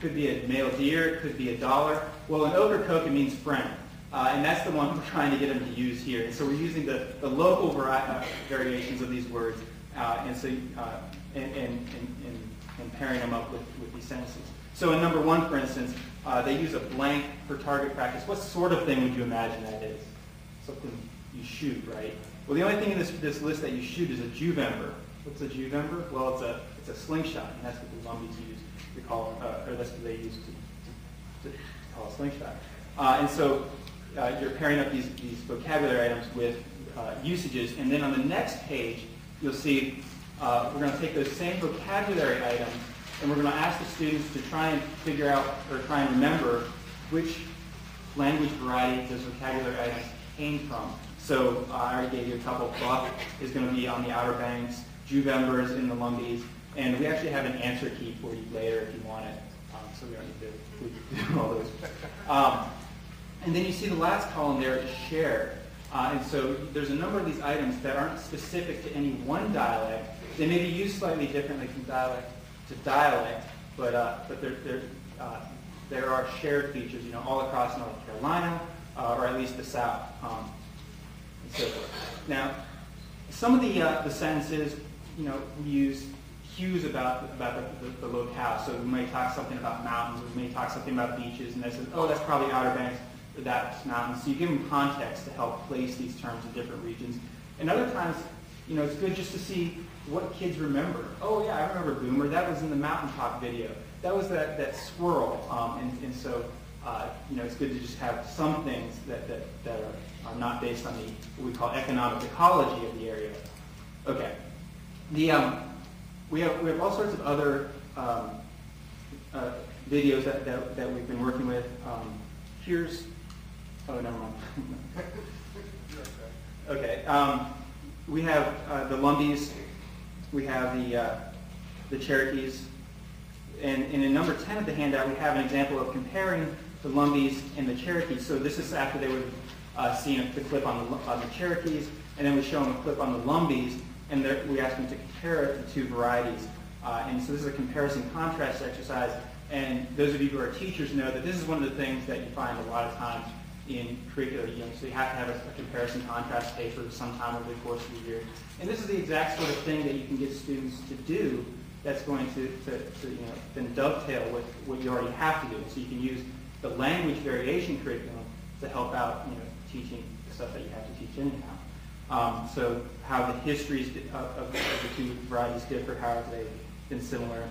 Could be a male deer, it could be a dollar. Well, in Okarkoka it means friend. And that's the one we're trying to get them to use here. And so we're using the local variations of these words and pairing them up with these sentences. So in number 1, for instance, they use a blank for target practice. What sort of thing would you imagine that is? Something you shoot, right? Well, the only thing in this list that you shoot is a juvember. What's a juvember? Well, it's a slingshot, and that's what the Lumbies use to call, or that's what they use to call a slingshot. And so you're pairing up these vocabulary items with usages, and then on the next page, you'll see we're going to take those same vocabulary items, and we're going to ask the students to try and figure out, or try and remember, which language variety those vocabulary items came from. So I already gave you a couple. Buck is going to be on the Outer Banks, juvembers in the Lumbies, and we actually have an answer key for you later if you want it. So we don't need to do all those. And then you see the last column there is shared. And so there's a number of these items that aren't specific to any one dialect. They may be used slightly differently from dialect to dialect, but there are shared features, all across North Carolina, or at least the South, and so forth. Now, some of the sentences, we use cues about the locale. So we may talk something about mountains, or we may talk something about beaches, and they say, oh, that's probably Outer Banks, or that's mountains. So you give them context to help place these terms in different regions. And other times, it's good just to see what kids remember. Oh yeah, I remember Boomer. That was in the mountaintop video. That was that squirrel. And so it's good to just have some things that are not based on what we call economic ecology of the area. Okay. We have all sorts of other videos that we've been working with. Here's, oh, never mind. Okay. We have the Lumbies. We have the Cherokees. And in number 10 of the handout, we have an example of comparing the Lumbies and the Cherokees. So this is after they would have seen the clip on the Cherokees, and then we show them a clip on the Lumbies, and we ask them to compare the two varieties. And so this is a comparison contrast exercise. And those of you who are teachers know that this is one of the things that you find a lot of times in curricula. So you have to have a comparison contrast paper sometime over the course of the year. And this is the exact sort of thing that you can get students to do that's going to then dovetail with what you already have to do. So you can use the language variation curriculum to help out teaching the stuff that you have to teach anyhow. So how the histories of the two varieties differ, how have they been similar.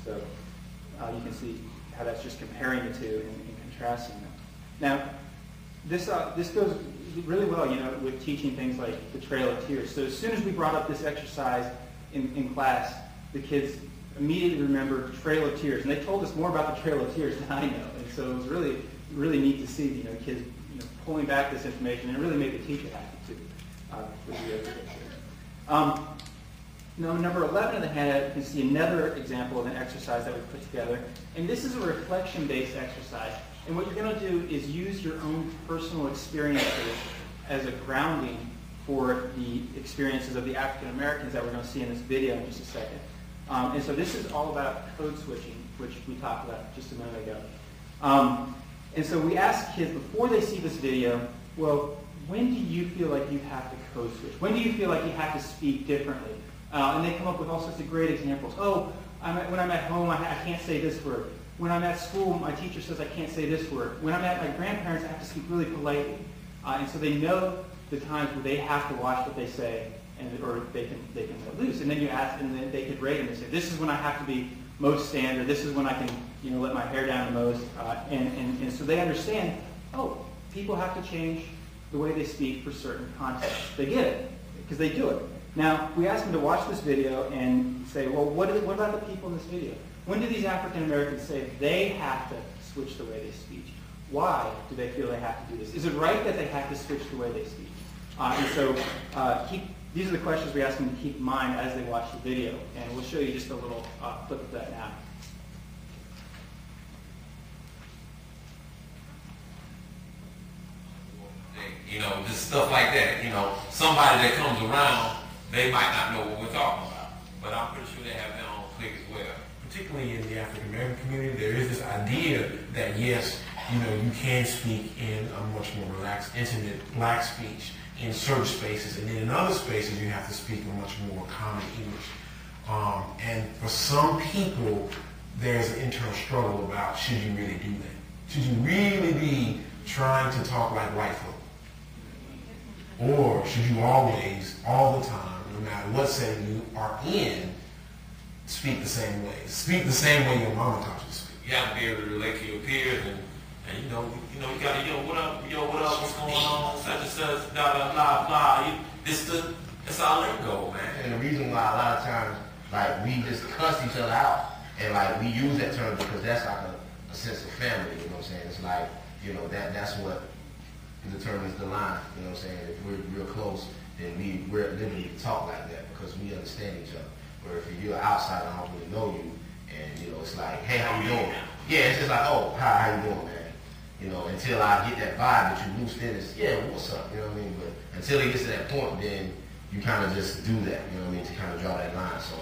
So you can see how that's just comparing the two and contrasting them. Now, this goes really well, with teaching things like the Trail of Tears. So as soon as we brought up this exercise in class, the kids immediately remembered Trail of Tears, and they told us more about the Trail of Tears than I know. And so it was really, really neat to see, kids, pulling back this information, and it really made the teacher happy too. Now, number 11 in the handout, you can see another example of an exercise that we put together. And this is a reflection-based exercise. And what you're going to do is use your own personal experiences as a grounding for the experiences of the African Americans that we're going to see in this video in just a second. And so this is all about code switching, which we talked about just a minute ago. And so we asked kids before they see this video, well, when do you feel like you have to code switch? When do you feel like you have to speak differently? And they come up with all sorts of great examples. Oh, when I'm at home, I can't say this word. When I'm at school, my teacher says I can't say this word. When I'm at my grandparents, I have to speak really politely. And so they know the times where they have to watch what they say, or they can let loose. And then you ask, and then they could rate them and say, this is when I have to be most standard. This is when I can, let my hair down the most. And so they understand. Oh, people have to change the way they speak for certain contexts. They get it because they do it. Now, we ask them to watch this video and say, well, what about the people in this video? When do these African Americans say they have to switch the way they speak? Why do they feel they have to do this? Is it right that they have to switch the way they speak? And so these are the questions we ask them to keep in mind as they watch the video. And we'll show you just a little clip of that now. Just stuff like that. Somebody that comes around, they might not know what we're talking about, but I'm pretty sure they have their own clique as well. particularly in the African American community, there is this idea that yes, you know, you can speak in a much more relaxed, intimate black speech in certain spaces, and then in other spaces you have to speak a much more common English. And for some people, there's an internal struggle about should you really do that? Should you really be trying to talk like white folk? Or should you always, all the time, no matter what setting you are in, speak the same way? Speak the same way your mama taught you to speak. You have to be able to relate to your peers, and you know, you gotta, what up, what's going on, such and such, blah, blah, blah. It's our lingo, man. And the reason why a lot of times, like, we just cuss each other out, and like, we use that term because that's like a sense of family, you know what I'm saying? It's like, you know, that's what determines the line, you know what I'm saying? If we're real close, then we're literally talk like that because we understand each other. Where if you're outside, I don't really know you, and you know, it's like, hey, how you doing? Yeah, it's just like, oh, hi, how you doing, man? You know, until I get that vibe that you loose, then it's, yeah, what's up, you know what I mean? But until it gets to that point, then you kind of just do that, you know what I mean, to kind of draw that line. So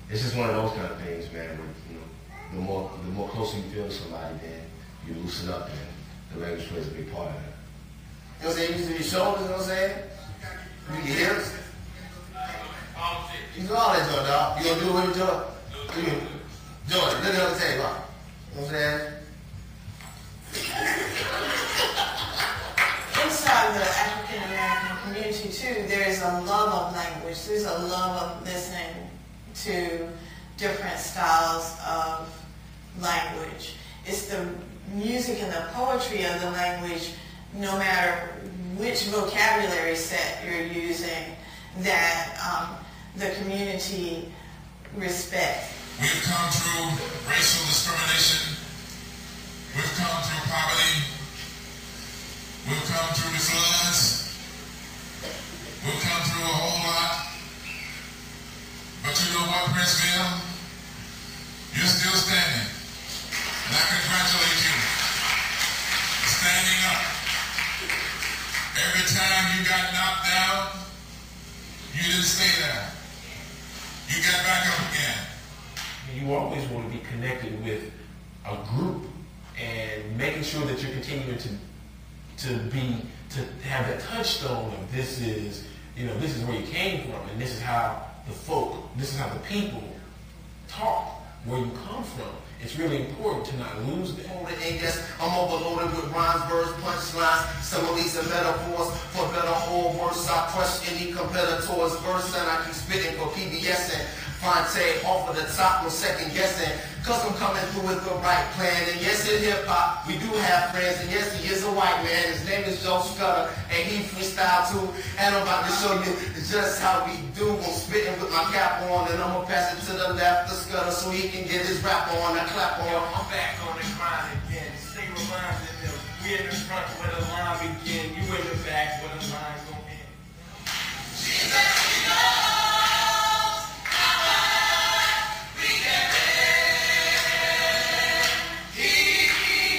it's just one of those kind of things, man, where, you know, the more closer you feel to somebody, then you loosen up, and the language plays a big part of that. You know what I'm saying? You use your shoulders, you know what I'm saying? You your hips. You do all that, Joe, dog. You gonna do it with your Joe? Jordan, look at the table, huh? You know what I'm saying? Inside the African American community too, there is a love of language. There's a love of listening to different styles of language. It's the music and the poetry of the language, no matter which vocabulary set you're using, that the community respects. We've come through racial discrimination. We've come through poverty. We've come through the floods. We've come through a whole lot. But you know what, Princeville? You're still standing. And I congratulate you for standing up. Every time you got knocked down, you didn't stay there. You got back up again. You always want to be connected with a group and making sure that you're continuing to have that touchstone of this is where you came from, and this is how the people talk where you come from. It's really important to not lose that. And yes, I'm overloaded with rhymes, verbs, punchlines, similes and metaphors. For better or worse, I crush any competitor's verse, and I keep spitting for PBS and Fonte off of the top, no second guessing. Cause I'm coming through with the right plan. And yes, in hip hop, we do have friends. And yes, he is a white man. His name is Joe Scudder, and he freestyle too. And I'm about to show you just how we do. I'm spitting with my cap on, and I'm gonna pass it to the left, the Scudder, so he can get his rap on. I clap on. Yo, I'm back on the grind again. Stay reminding them. We in the front where the line begin. You in the back where the line gon' end. Jesus, he knows how much we can live. He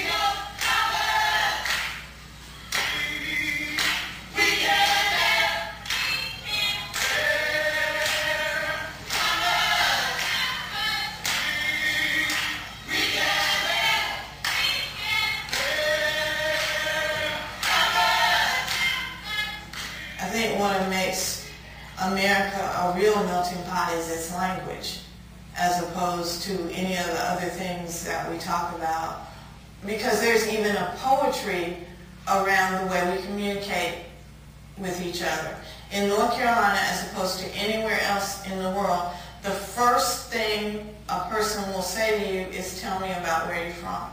knows how much we can live. How much we can live. I think what makes America a real melting pot is its language, as opposed to any of the other things that we talk about. Because there's even a poetry around the way we communicate with each other. In North Carolina, as opposed to anywhere else in the world, the first thing a person will say to you is, tell me about where you're from.